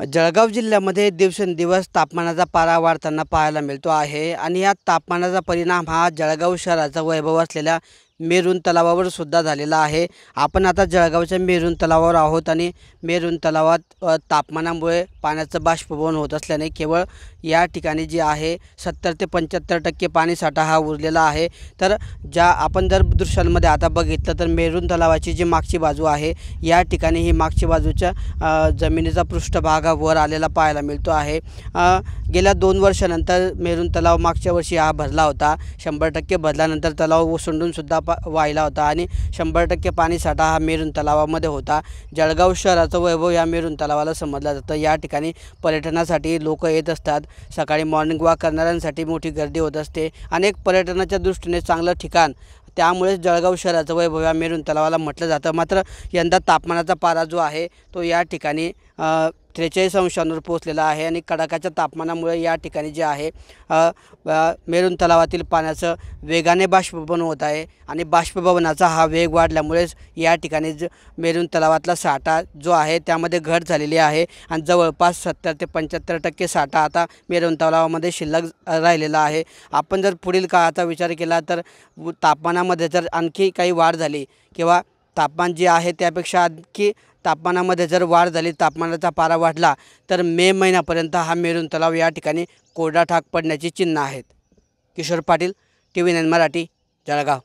जळगाव जिल्ह्यामध्ये दिवसेंदिवस तापमानाचा पारा वाढताना पाहायला मिळतो आहे आणि या तापमानाचा परिणाम हा जळगाव शहराचा वैभव असलेल्या मेरून तलावावर सुद्धा झालेला आहे। आपण आता जळगावच्या मेरून तलावावर आहोत आणि मेरून तलावात तापमानामुळे पाण्याचं बाष्पीभवन होत असल्याने केवळ या ठिकाणी जे आहे 70 ते 75% पाणीसाठा हा उरलेला आहे। तर आपण जर दृश्यांमध्ये आता बघितलं तर मेरून तलावाची जी मागची बाजू आहे या ठिकाणी ही मागची बाजूच्या जमिनीचा पृष्ठभाग वर आलेला पाहायला मिळतो आहे। गेल्या 2 वर्षानंतर मेरून तलाव मागच्या वर्षी हा भरला होता। 100% भरल्यानंतर तलाव ओसंडून सुद्धा वाहिला होता आणि 100% पाणीसाठा हा मेरून तलावामध्ये होता। जळगाव शहराचं वैभव या मेरून तलावाला समजलं जातं। या ठिकाणी पर्यटनासाठी लोक येत असतात। सकाळी मॉर्निंग वॉक करणाऱ्यांसाठी मोठी गर्दी होत असते। अनेक पर्यटनाच्या दृष्टीने चांगलं ठिकाण, त्यामुळे जळगाव शहराचं वैभव या मेरून तलावाला म्हटलं जातं। मात्र यंदा तापमानाचा पारा जो आहे तो या ठिकाणी 43 अंशांवर पोहोचलेला आहे आणि कडाक्याच्या तापमानामुळे या ठिकाणी जे आहे मेरून तलावातील पाण्याचं वेगाने बाष्पीभवन होत आहे आणि बाष्पीभवनाचा हा वेग वाढल्यामुळेच या ठिकाणी मेरून तलावातला साठा जो आहे त्यामध्ये घट झालेली आहे आणि जवळपास 70 ते 75% साठा आता मेरून तलावामध्ये शिल्लक राहिलेला आहे। आपण जर पुढील काळाचा विचार केला तर तापमानामध्ये जर आणखी काही वाढ झाली किंवा तापमान जे आहे त्यापेक्षा आणखी तापमानामध्ये जर वाढ झाली, तापमानाचा पारा वाढला तर मे महिन्यापर्यंत हा मेरून तलाव या ठिकाणी कोरडा ठाक पडण्याची चिन्ह आहेत। किशोर पाटील, TV9 मराठी, जळगाव।